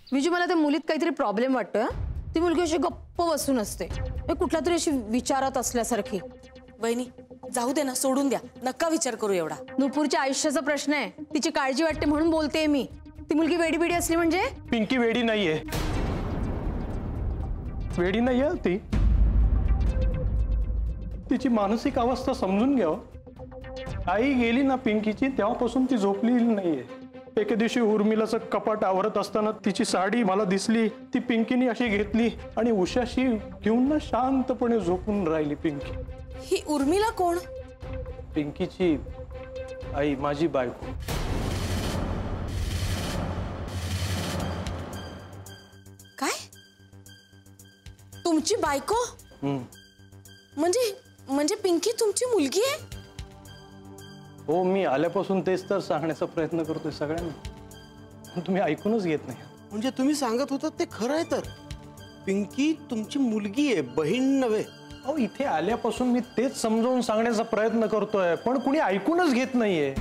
विजू मला त्या मुलीत काहीतरी प्रॉब्लेम वाटतोय। ती मुलगी अशी गप्प बसून असते, कुठला तरी अशी विचारात असल्यासारखी। वहिनी जाऊ दे ना, सोडून द्या, नका विचार करू एवढा। नुपूरच्या आयुष्याचा प्रश्न आहे, तिची काळजी वाटते म्हणून बोलतेय मी। ती मुलगी वेडी बिडी असली म्हणजे? पिंकी वेडी नाहीये, वेडी नाहीये ती। तिची मानसिक अवस्था समजून घ्या। आई गेली ना पिंकीची, तेव्हापासून ती झोपलेली नाहीये। एके दिवशी उर्मिलाचं कपाट आवरत असताना तिची साडी मला दिसली, ती पिंकीने अशी घेतली आणि उशाशी घेऊन ना शांतपणे झोपून राहिली पिंकी। ही उर्मिला कोण? पिंकीची आई, माझी बायको। काय? तुमची बायको? म्हणजे पिंकी तुमची मुलगी आहे? हो, मी आल्यापासून तेच तर सांगण्याचा प्रयत्न करतोय सगळ्यांना, तुम्ही ऐकूनच घेत नाही। म्हणजे तुम्ही सांगत होता ते खरं आहे तर पिंकी तुमची मुलगी आहे, बहीण नव्हे? अहो, इथे आल्यापासून मी तेच समजावून सांगण्याचा प्रयत्न करतोय, पण कुणी ऐकूनच घेत नाहीये।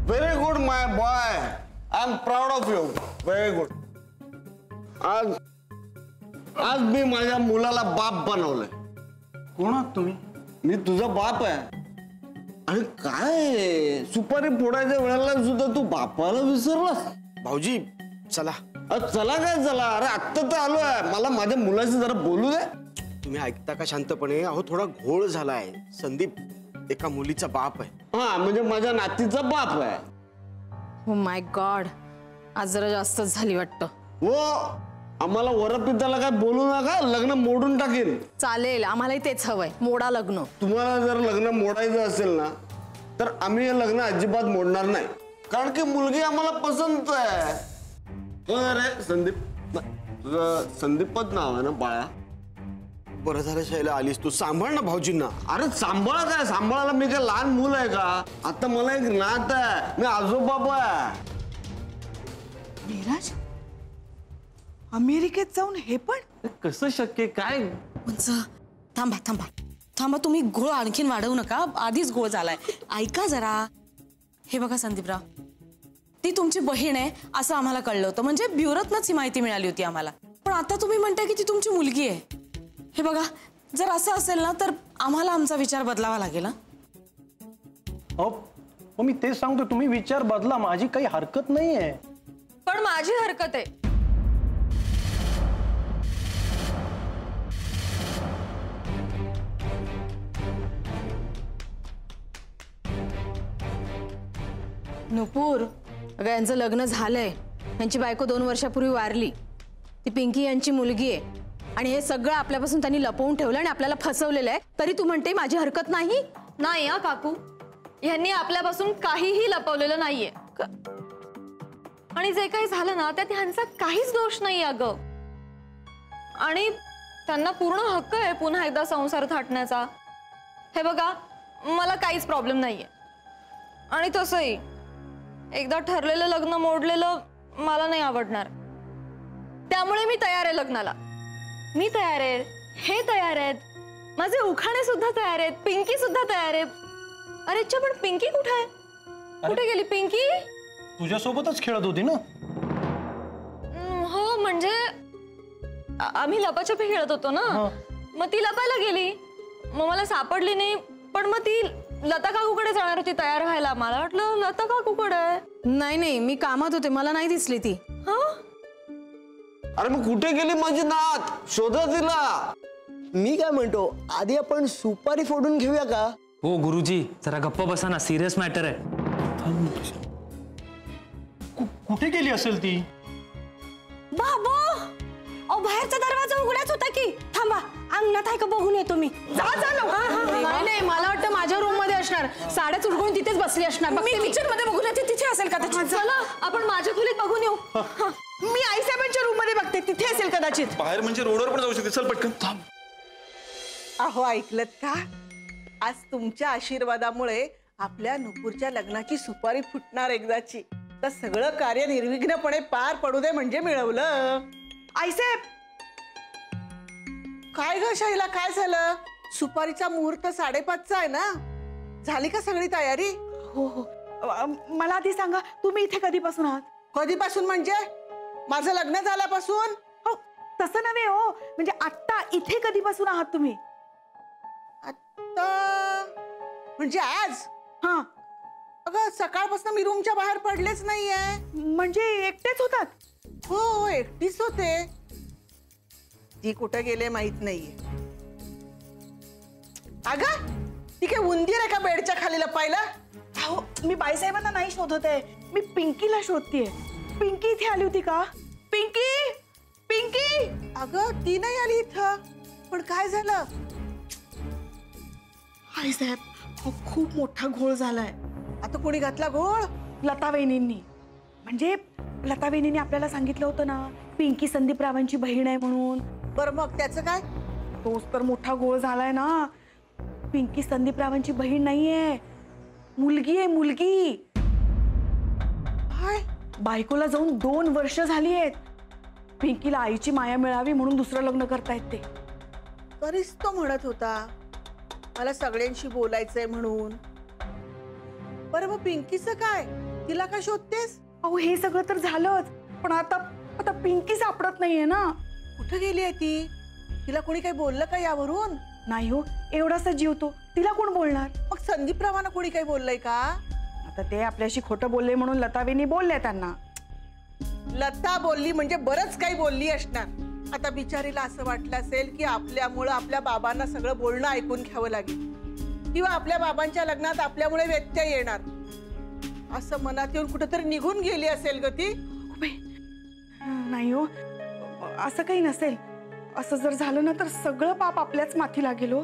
Very good my boy, I am proud of you, very good. आज मी माझ्या मुलाला बाप बनवलंय। कोण आहात तुम्ही? मी तुझा बाप आहे। आणि काय सुपारी फोडायच्या वेळेला सुद्धा तू बापाला विसरलास? भाऊजी चला। चला काय चला, अरे आत्ता तर आलोय, मला माझ्या मुलाशी जरा बोलू दे। तुम्ही ऐकता का शांतपणे? अहो थोडा घोळ झालाय, संदीप एका मुलीचा बाप आहे। हा, म्हणजे माझ्या नातीचा बाप आहे। ओ माय गॉड, आज जरा जास्तच झाली वाटतं। हो, आम्हाला वरपिताला काय बोलू नका, लग्न मोडून टाकेल। चालेल, आम्हालाही तेच हवंय, मोडा लग्न। तुम्हाला जर लग्न मोडायचं असेल ना, तर आम्ही हे लग्न अजिबात मोडणार नाही, कारण की मुलगी आम्हाला पसंत आहे। अरे संदीप, तुझं संदीपच नाव आहे ना बाळा? बरं झालं शैला आलीस तू, सांभाळ ना भाऊजींना। अरे सांभाळा काय, सांभाळायला मी काय लहान मुलं आहे का? आता मला एक नात आहे, मी आजोबाबा आहे। नीरज अमेरिकेत जाऊन हे पण कसं शक्य? काय थांबा थांबा थांबा, तुम्ही घोळ आणखीन वाढवू नका, आधीच घोळ झालाय। ऐका जरा, हे बघा संदीपराव, ती तुमची बहीण आहे असं आम्हाला कळलं होतं, म्हणजे ब्युरोतनच ही माहिती मिळाली होती आम्हाला। पण आता तुम्ही म्हणताय की ती तुमची मुलगी आहे। हे बघा, जर असं असेल ना तर आम्हाला आमचा विचार बदलावा लागेल ना। अहो मी तेच सांगतो, तुम्ही विचार बदला, माझी काही हरकत नाहीये। पण माझी हरकत आहे। नुपूर, अगं यांचं लग्न झालंय, यांची बायको 2 वर्षापूर्वी वारली, ती पिंकी यांची मुलगी आहे, आणि हे सगळं आपल्यापासून त्यांनी लपवून ठेवलं आणि आपल्याला फसवलेलं आहे, तरी तू म्हणते माझी हरकत नाही? नाही हा काकू, यांनी आपल्यापासून काहीही लपवलेलं नाहीये, आणि जे काही झालं ना त्यात ह्यांचा काहीच दोष नाही अगं, आणि त्यांना पूर्ण हक्क आहे पुन्हा एकदा संसार थाटण्याचा। हे बघा, मला काहीच प्रॉब्लेम नाहीये, आणि तसंही एकदा ठरलेलं लग्न मोडलेलं मला नाही आवडणार, त्यामुळे मी तयार आहे लग्नाला। मी तयार आहे, हे तयार आहेत, माझे उखाणे सुद्धा तयार आहेत, पिंकी सुद्धा तयार आहे। अरे अच्छा, पण पिंकी कुठे आहे? कुठे गेली पिंकी? तुझ्यासोबतच खेळत होती ना? हो, म्हणजे आम्ही लपाछपी खेळत होतो ना, मग ती लपायला गेली, मग मला सापडली नाही, पण मग ती लता काकूकडे जाणार होती तयार व्हायला, मला वाटलं लता काकूकडे। नाही, मी कामात होते, मला नाही दिसली ती। अरे मग कुठे गेली माझी नात? शोधा तिला। मी काय म्हणतो, आधी आपण सुपारी फोडून घेऊया का? हो गुरुजी, जरा गप्प बसा ना, सिरियस मॅटर आहे। कुठे गेली असेल ती? बाबा, अहो बाहेरचा दरवाजा उघडाच होता की, थांबा अंगणात आहे का बघून येतो मी। नाही, मला वाटतं माझ्या रूम मध्ये असणार, साड्या चुडकून तिथेच बसली असणार। मी किचन मध्ये बघून येते, तिथे असेल कदाचित। चला आपण माझ्या खोलीत बघून येऊ। मी आईसाहेबांच्या रूम मध्ये बघते, तिथे असेल कदाचित। बाहेर म्हणजे रोडवर पण जाऊ शकते, चल पटकन थांब। अहो ऐकलत का, आज तुमच्या आशीर्वादामुळे आपल्या नुपूरच्या लग्नाची सुपारी फुटणार एकदाची, तर सगळं कार्य निर्विघ्नपणे पार पडू दे म्हणजे मिळवलं। आईसाहेब, काय ग शैला, काय झालं? सुपारीचा मुहूर्त 5:30चा आहे ना, झाली का सगळी तयारी? हो, मला आधी सांगा, तुम्ही इथे कधीपासून आहात? कधीपासून म्हणजे माझं लग्न झाल्यापासून? हो तसं नव्हे हो, म्हणजे आत्ता इथे कधीपासून आहात तुम्ही? आता म्हणजे आज? हा. अगं सकाळपासून मी रूमच्या बाहेर पडलेच नाहीये. म्हणजे एकटेच होतात? हो एकटीच होते. ती कुठं गेले माहित नाहीये. अगं ती काय उंदीर आहे का बेडच्या खाली लपायला? हो मी बाईसाहेबांना नाही शोधत आहे, मी पिंकीला शोधतेय. पिंकी इथे आली होती का? पिंकी, पिंकी. अगं ती नाही आली इथं. पण काय झालं? बाईसाहेब खूप मोठा घोळ झालाय. आता कोणी घातला घोळ? लता वहिनींनी. म्हणजे लता वहिनींनी आपल्याला सांगितलं होतं ना पिंकी संदीपरावांची बहीण आहे म्हणून. बरं मग त्याचं काय? तोच तर मोठा घोळ झालाय ना. पिंकी संदीपरावांची बहीण नाहीये, मुलगी आहे, मुलगी. काय? बायकोला जाऊन 2 वर्ष झाली आहेत. पिंकीला आईची माया मिळावी म्हणून दुसरं लग्न करतायत ते. तरीच तो म्हणत होता मला सगळ्यांशी बोलायचंय म्हणून. बरं मग पिंकीचं काय? तिला काय शोधतेस? अहो हे सगळं तर झालंच, पण आता पिंकी सापडत नाहीये ना. कुठे गेली आहे ती? तिला कोणी काही बोललं का यावरून? नाही हो, एवढासा जीव तो, तिला कोण बोलणार? मग संदीपरावांना कोणी काही बोललंय का? आता ते आपल्याशी खोटं बोलले म्हणून लतावेनी बोलले त्यांना. लता बोलली म्हणजे बरंच काही बोलली असणार. आता बिचारीला असं वाटलं असेल की आपल्यामुळं आपल्या बाबांना सगळं बोलणं ऐकून घ्यावं लागेल, किंवा आपल्या बाबांच्या लग्नात आपल्यामुळे व्यत्यय येणार, असं मनात येऊन कुठेतरी निघून गेली असेल ग ती. नाही हो, असं काही नसेल. असं जर झालं ना तर सगळं पाप आपल्याच माथी लागेल हो.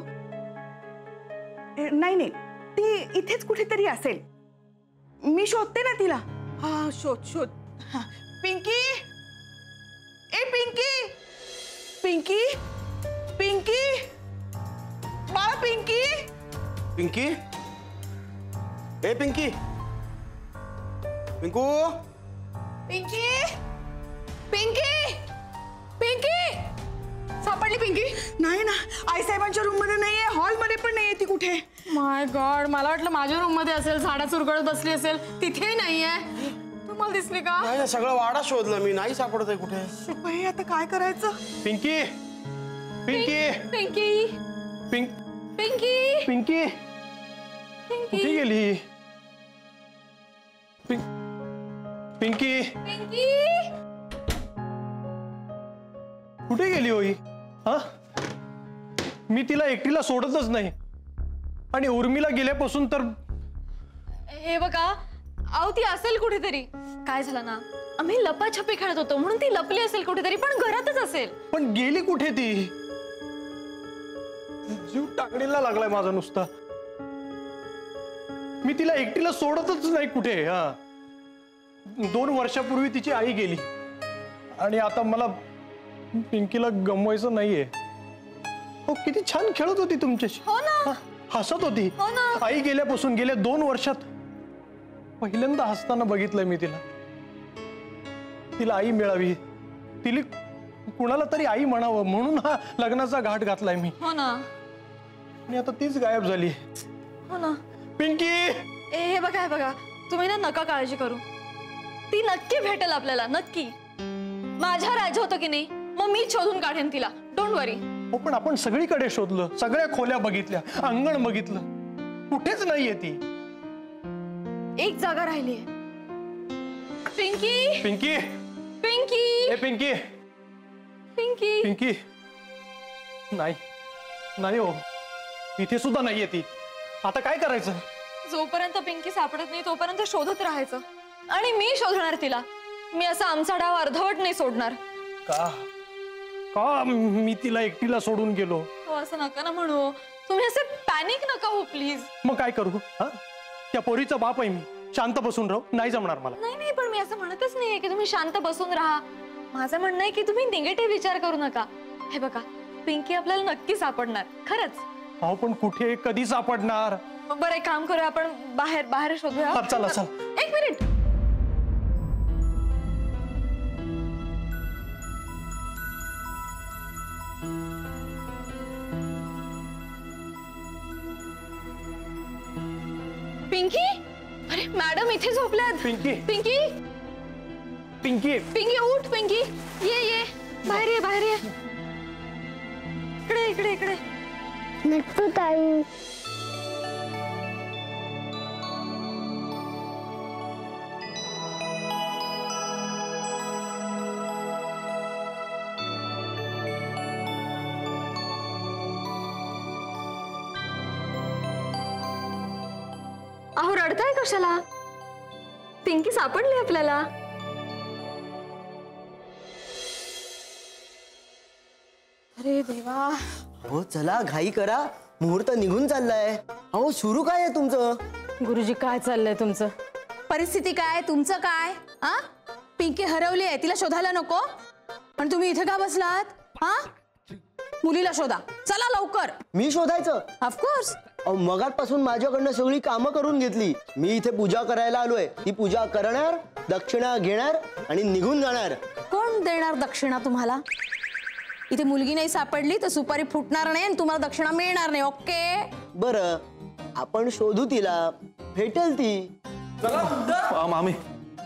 नाही नाही, ती इथेच कुठेतरी असेल. मी शोधते ना तिला. हा शोध शोध. पिंकी, ए पिंकी, पिंकी, पिंकी, बाळा पिंकी. पिंकी, ए पिंकी, पिंकू, पिंकी, पिंकी, पिंकी. सापडली पिंकी? नाही ना, आईसाहेबांच्या रूम मध्ये नाहीये, हॉल मध्ये पण नाहीये ती कुठे. माय गॉड, मला वाटलं माझ्या रूम मध्ये असेल, झाडा चुरगळत बसली असेल. तिथेही नाहीये. तुम्हाला दिसली का? नाही सगळं वाडा शोधलं मी, नाही सापडत आहे कुठे. बाई आता काय करायचं? पिंकी, पिंकी, पिंकी, पिंकी, पिंकी, कुठे गेली? पिंकी, पिंकी. कुठे गेली होई? हा, मी तिला एकटीला सोडतच नाही, आणि उर्मिला गेल्यापासून तर. हे बघा, अहो ती असेल कुठेतरी. काय झालं ना, आम्ही लपाछपी खेळत होतो म्हणून ती लपली असेल कुठेतरी, पण घरातच असेल. पण गेली कुठे ती? जीव टाकणीला लागलाय माझा नुसता. मी तिला एकटीला सोडतच नाही कुठे. हा, 2 वर्षापूर्वी तिची आई गेली, आणि आता मला पिंकीला गमवायचं नाहीये. हो, किती छान खेळत होती तुमच्याशी. हो ना, हसत होती. हो ना. आई गेल्यापासून गेल्या 2 वर्षात पहिल्यांदा हसताना बघितलंय मी तिला. तिला आई मिळावी, तिला कुणाला तरी आई म्हणावं म्हणून हा लग्नाचा घाट घातलाय मी. हो ना. आणि आता तीच गायब झाली. हो ना. पिंकी, हे बघा, हे बघा, तुम्ही ना नका काळजी करू. ती नक्की भेटेल आपल्याला, नक्की. माझ्या राज्य होतं की नाही, मग मी शोधून काढेन तिला. डोंट वरी. हो, पण आपण सगळीकडे शोधलं, सगळ्या खोल्या बघितल्या, अंगण बघितलं, कुठेच नाहीये ती. एक जागा राहिली. पिंकी, पिंकी, पिंकी, ए पिंकी, पिंकी, पिंकी. नाही नाही हो, इथे सुद्धा नाहीये ती. आता काय करायचं? जोपर्यंत पिंकी सापडत नाही तोपर्यंत शोधत राहायचं, आणि मी शोधणार तिला. मी असा आमचा डाव अर्धवट नाही सोडणार. का का मी तिला एकटीला सोडून गेलो? हो, असं नका ना म्हणू. तुम्ही असे पॅनिक नका हो प्लीज. मग काय करू? हा, त्या पोरीचा बाप आहे मी, शांत बसून राहू? नाही जमणार मला. नाही नाही, पण मी असं म्हणतच नाहीये की तुम्ही शांत बसून राहा. माझं म्हणणं आहे की तुम्ही निगेटिव्ह विचार करू नका. हे बघा, पिंकी आपल्याला नक्की सापडणार, खरंच. अहो, पण कुठे, कधी सापडणार? बरं, एक काम करूया, आपण बाहेर बाहेर शोधूया. चला चला. एक मिनिट. पिंकी, अरे मॅडम इथे झोपल्यात. पिंकी, पिंकी, पिंकी पिंकी उठ पिंकी, ये बाहेर ये बाहेर ये. इकडे इकडे इकडे. नट्टू ताई. अहो रडताय कशाला? पिंकी सापडली आपल्याला. अरे देवा. हो चला घाई करा, मुहूर्त निघून चाललाय. अहो सुरू काय आहे तुमचं? गुरुजी काय चाललंय तुमचं? परिस्थिती काय, तुमचं काय? हा, पिंकी हरवली आहे, तिला शोधायला नको? आणि तुम्ही इथे का बसलात? हा, मुलीला शोधा, चला लवकर. मी शोधायचं? ऑफकोर्स. अहो मगातपासून माझ्याकडनं सगळी कामं करून घेतली. मी इथे पूजा करायला आलोय. ती पूजा करणार, दक्षिणा घेणार आणि निघून जाणार. कोण देणार दक्षिणा तुम्हाला? इथे मुलगी नाही सापडली तर सुपारी फुटणार नाही आणि तुम्हाला दक्षिणा मिळणार नाही. ओके बरं, आपण शोधू तिला, भेटेल ती. मामी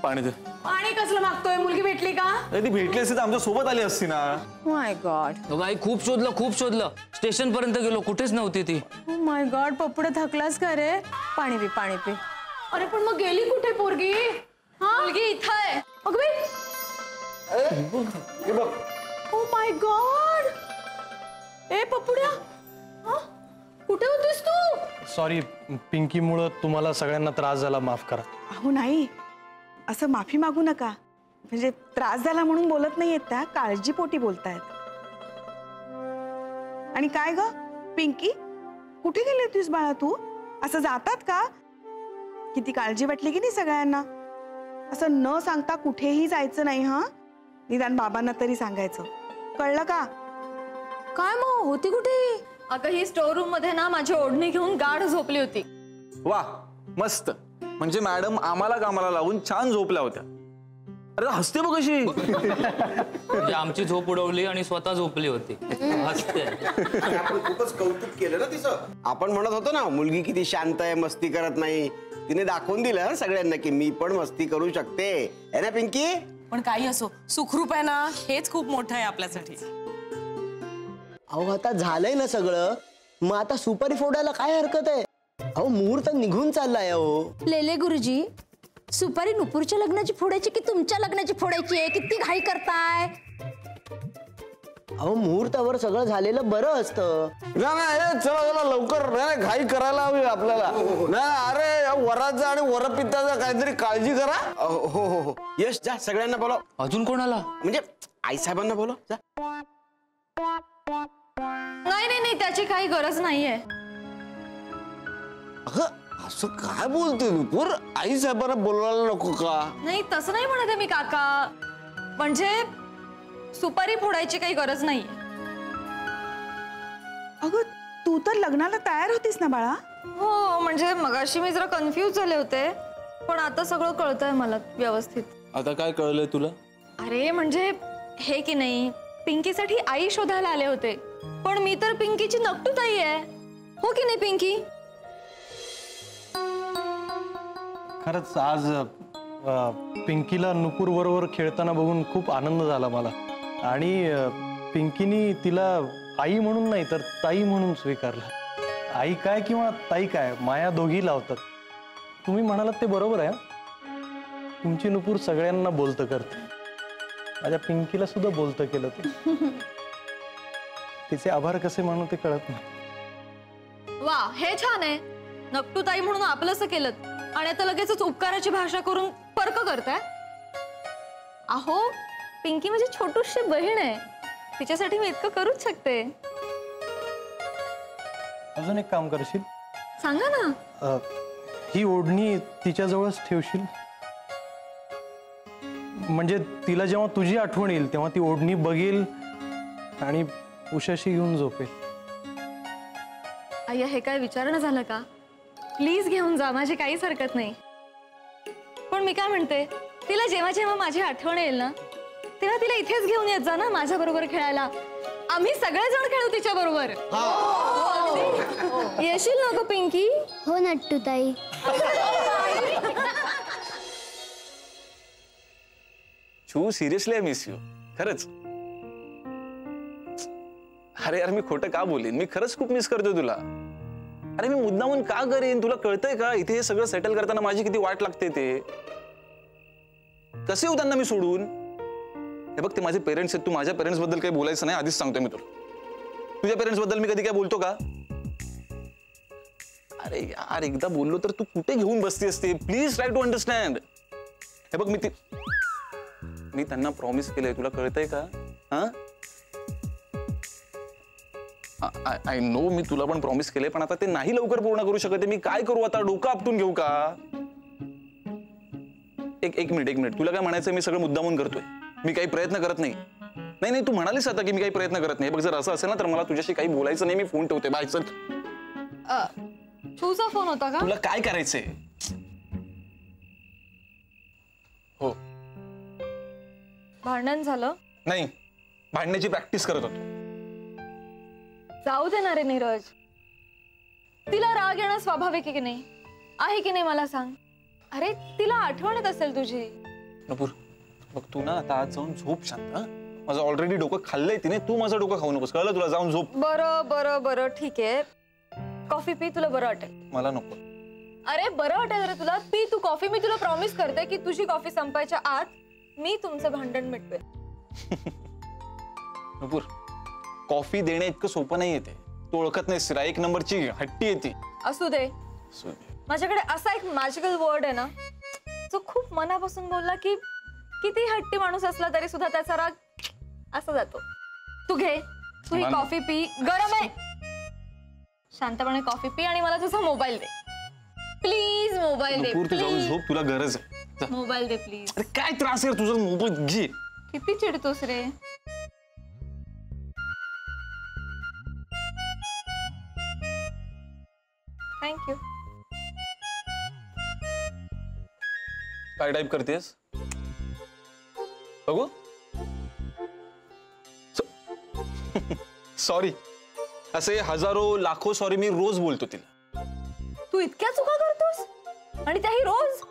पाणी दे. पाणी कसलं मागतोय? मुलगी भेटली का? ती भेटली असती तर आमच्या सोबत आली असती ना. माय गॉड. आई खूप शोधलं स्टेशन पर्यंत गेलो, कुठेच नव्हती ती. माय गॉड, पप्पुडे थकलास का रे? पाणी पी पाणी पी. अरे पण मग गेली कुठे पोरगी? हा, मुलगी इथं आहे. अगं बाई. Oh my God. ए पप्पुड्या, हा? कुठे होतीस तू? सॉरी, पिंकीमुळं तुम्हाला सगळ्यांना त्रास झाला, माफ करा. अहो नाही, असं माफी मागू नका. म्हणजे त्रास झाला म्हणून बोलत नाहीयेत त्या, काळजीपोटी बोलतायत. आणि काय ग पिंकी, कुठे गेली होतीस बाळा तू? असं जातात का? किती काळजी वाटली की नाही सगळ्यांना. असं न सांगता कुठेही जायचं नाही. हा, निदान बाबांना तरी सांगायचं, कळलं का? काय मग होती कुठे? अगं ही स्टोर रूम मध्ये ना माझी ओढणी घेऊन गाढ झोपली होती. वा मस्त, म्हणजे मॅडम आम्हाला कामाला लावून छान झोपल्या होत्या. अरे हसते बघ कशी. म्हणजे आमची झोप उडवली आणि स्वतः झोपली होती. हसते. आपण खूपच कौतुक केलं ना तिचं. आपण म्हणत होतो ना मुलगी किती शांत आहे, मस्ती करत नाही. तिने दाखवून दिलं सगळ्यांना की मी पण मस्ती करू शकते, है ना पिंकी? पण काही असो, सुखरूप आहे ना, हेच खूप मोठं आहे आपल्यासाठी. अहो आता झालंय ना सगळं, मग आता सुपारी फोडायला काय हरकत आहे? अहो मुहूर्त निघून चाललाय. अहो लेले गुरुजी, सुपारी नुपूरच्या लग्नाची फोडायची की तुमच्या लग्नाची फोडायची आहे? किती घाई करताय? अहो मुहूर्तावर सगळं झालेलं बरं असतं. चला चला लवकर, घाई करायला हवी आपल्याला. नाही अरे, वराचा आणि वरपित्ताचा काहीतरी काळजी करा. हो हो हो, यश जा, सगळ्यांना बोला. अजून कोणाला? म्हणजे आईसाहेबांना बोला जा. नाही नाही नाही, त्याची काही गरज नाहीये. अगं असं काय बोलते नुपूर? आईसाहेबांना बोलवायला नको का? नाही तसं नाही म्हणते मी काका, म्हणजे सुपारी फोडायची काही गरज नाही. अगं तू तर लग्नाला तयार होतीस ना बाळा? हो, म्हणजे मगाशी मी जरा कन्फ्यूज झाले होते, पण आता सगळं कळतंय मला व्यवस्थित. आता काय कळलंय तुला? अरे म्हणजे हे की नाही, पिंकीसाठी आई शोधायला आले होते, पण मी तर पिंकीची नकटू ताई आहे. हो की नाही पिंकी? खरंच आज पिंकीला नुपूर बरोबर खेळताना बघून खूप आनंद झाला मला. आणि पिंकीनी तिला आई म्हणून नाही तर ताई म्हणून स्वीकारलं. आई काय किंवा ताई काय, माया दोघी लावतात. तुम्ही म्हणालात ते बरोबर आहे. तुमची नुपूर सगळ्यांना बोलतं करते, माझ्या पिंकीला सुद्धा बोलतं केलं ते. तिचे आभार कसे मानू ते कळत नाही. वा, हे छान आहे. नकटू ताई म्हणून आपलंसं केलं आणि आता लगेचच उपकाराची भाषा करून पर्क करताय. अहो पिंकी माझी छोटूशी बहीण आहे, तिच्यासाठी मी इतकं करूच शकते. अजून एक काम करशील? सांगा ना. ही ओढणी तिच्याजवळच ठेवशील, म्हणजे तिला जेव्हा तुझी आठवण येईल तेव्हा ती ओढणी बघेल आणि उशाशी घेऊन झोपेल. अय्या, हे काय विचारणं झालं का? प्लीज घेऊन जा, माझी काहीच हरकत नाही. पण मी काय म्हणते, तिला जेव्हा जेव्हा माझी आठवण येईल ना, तेव्हा तिला इथेच घेऊन येत जा ना माझ्या बरोबर खेळायला. आम्ही सगळेजण खेळू तिच्या बरोबर. येशील ना ग पिंकी? हो नट्टू ताई. Shoe seriously I miss you, खरंच. अरे यार मी खोटं का बोलेन, मी खरंच खूप मिस करतोय तुला. अरे मी मुद्दामून का करेन, तुला कळतंय का इथे हे सगळं सेटल करताना माझी किती वाट लागते ते. कसे येऊ त्यांना मी सोडून. हे बघ ते माझे पेरेंट्स आहेत, तू माझ्या पेरेंट्स बद्दल काही बोलायचं नाही आधीच सांगतोय मी तुला. तुझ्या पेरेंट्स बद्दल मी कधी काय बोलतो का. अरे यार एकदा बोललो तर तू कुठे घेऊन बसती असते. Please try to understand. हे बघ मी त्यांना प्रॉमिस केलंय, तुला कळतंय का. हा आय नो मी तुला पण प्रॉमिस केलंय, पण आता ते नाही लवकर पूर्ण करू शकत. मी काय करू आता, डोकं आपटून घेऊ का. एक मिनिट तुला काय म्हणायचं मी सगळं मुद्दामून करतोय. मी काही प्रयत्न करत नाही. नाही तू म्हणालीस आता की मी काही प्रयत्न करत नाही. बघ जर असं असेल ना तर मला तुझ्याशी काही बोलायचं नाही. मी फोन ठेवते. बाय. चल. तुझा फोन होता का. तुला काय करायचंय. हो. भांडण झालं नाही, भांडण्याची प्रॅक्टिस करत होतो. जाऊ दे ना रे नीरज, तिला राग येणं स्वाभाविक आहे की नाही, आहे की नाही मला सांग. अरे तिला आठवण येत असेल तुझी. नपूर बघ तू ना आता आज जाऊन झोप शांत. माझं ऑलरेडी डोकं खाल्लंय तिने, तू माझं डोकं खाऊ नकोस, कळलं तुला. जाऊन झोप. बरं ठीक आहे. कॉफी पी, तुला बरं वाटेल. मला नको. अरे बरं वाटेल रे तुला, पी तू कॉफी. मी तुला प्रॉमिस करते की तुझी कॉफी संपायच्या आत मी तुमचं भांडण मिटवेल. नपूर कॉफी देणे इतकं सोपं नाही येते. तू ओळखत नाहीस. 1 नंबरची हट्टी येते. असू दे. माझ्याकडे असा एक मॅजिकल वर्ड आहे ना जो खूप मनापासून बोलला की किती हट्टी माणूस असला तरी सुद्धा त्याचा राग असा जातो. तू घे, तू ही कॉफी पी. गरम आहे. शांतपणे कॉफी पी आणि मला तुझा मोबाईल दे प्लीज. मोबाईल दे. तू जाऊन झोप, तुला गरज आहे. Mobile they please. अरे काय त्रास आहे तुझा. मोबाईल घे. किती चिडतोस रे. थँक्यू. काय टाईप करतेस बघू. सॉरी. असे हजारो लाखो सॉरी मी रोज बोलतो तिला. तू इतक्या चुका करतोस आणि त्याही रोज.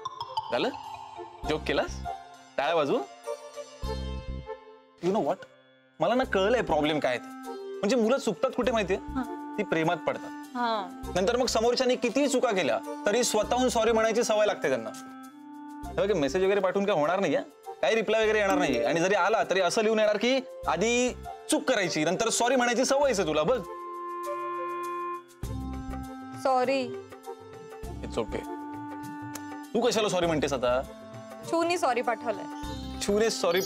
झालं जोक केलास. टाळ्या वाजवू. यु नो व्हॉट, मला ना कळलंय प्रॉब्लेम काय ते. म्हणजे मुलं चुकतात कुठे माहितीये, ती प्रेमात पडतात. नंतर मग समोरच्यानी कितीही चुका केल्या तरी स्वतःहून सॉरी म्हणायची सवय लागते त्यांना. मेसेज वगैरे पाठवून काय होणार नाही. काही रिप्लाय वगैरे येणार नाही. आणि जरी आला तरी असं लिहून येणार की आधी चूक करायची नंतर सॉरी म्हणायची सवयच तुला. बघ. सॉरी. It's okay. तू कशाला सॉरी म्हणतेस आता. छूनी सॉरी पाठवलंय. छूने सॉरी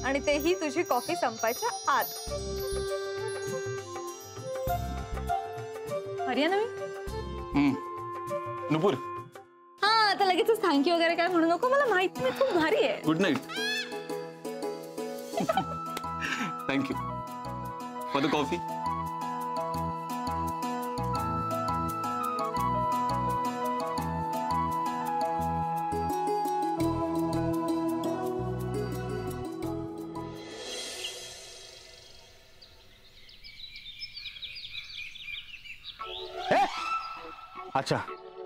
आणि तेही तुझी कॉफी संपायच्या आत. हरियाणा मी नुपूर. हा आता लगेच थँक्यू वगैरे काय म्हणू नको. मला माहिती नाही, खूप भारी आहे. Good night. Thank you for the coffee. अच्छा.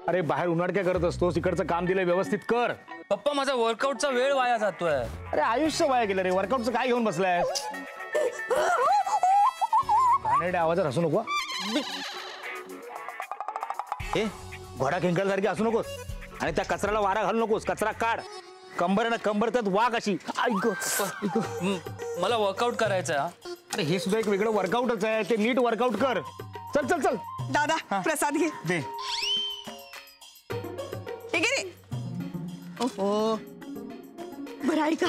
अरे बाहेर उन्हाळ काय करत असतोस. इकडचं काम दिलंय व्यवस्थित कर. पप्पा माझा वर्कआउटचा वेळ वाया जातोय. अरे आयुष्य वाया गेलं रे. वर्कआउटचं काय घेऊन बसलाय. घाणेरड्या आवाजात हसू नको. ए घोडा खिंकल्यासारखी हसू नकोस. आणि त्या कचऱ्याला वारा घालू नकोस. कचरा काढ. कंबर ना कंबर त्यात वाघ अशी. मला वर्कआउट करायचं. अरे हे सुद्धा एक वेगळं वर्कआउटच आहे. ते नीट वर्कआउट कर. चल चल चल. दादा प्रसाद घे. दे. हे घे रे. ओहो बरं ऐका,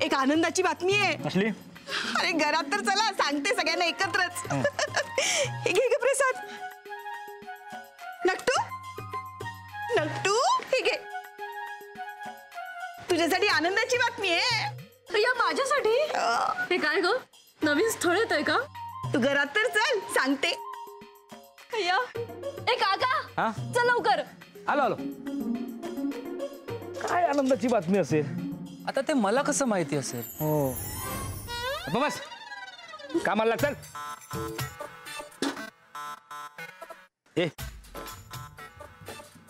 एक आनंदाची बातमी आहे. असली. अरे घरात तर चला सांगते सगळ्यांना एकत्रच. हे घे ग प्रसाद. नक्टू नक्टू हे घे. तुझ्यासाठी आनंदाची बातमी आहे. या माझ्यासाठी. हे काय ग, नवीन स्थळ येतंय का. तू घरात तर चल सांगते. या ए काका चल लवकर. आलो आलो. काय आनंदाची बातमी असेल. आता ते मला कसं माहिती असेल. हो बस कामाला चल. ए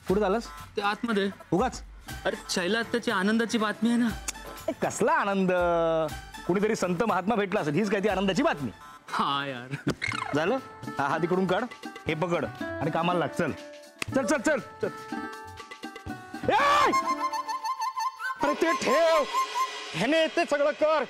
कुठे झालंस. ते आतमध्ये उगाच. अरे शैला आत्ताची आनंदाची बातमी आहे ना. कसला आनंद? कुणीतरी संत महात्मा भेटला असेल, हीच काय ती आनंदाची बातमी. हा यार. झालं? हा हात इकडून काढ, हे पकड आणि कामाला लाग. चल चल चल चल चल. ए! अरे ते ठेव, ह्याने ते सगळं कर.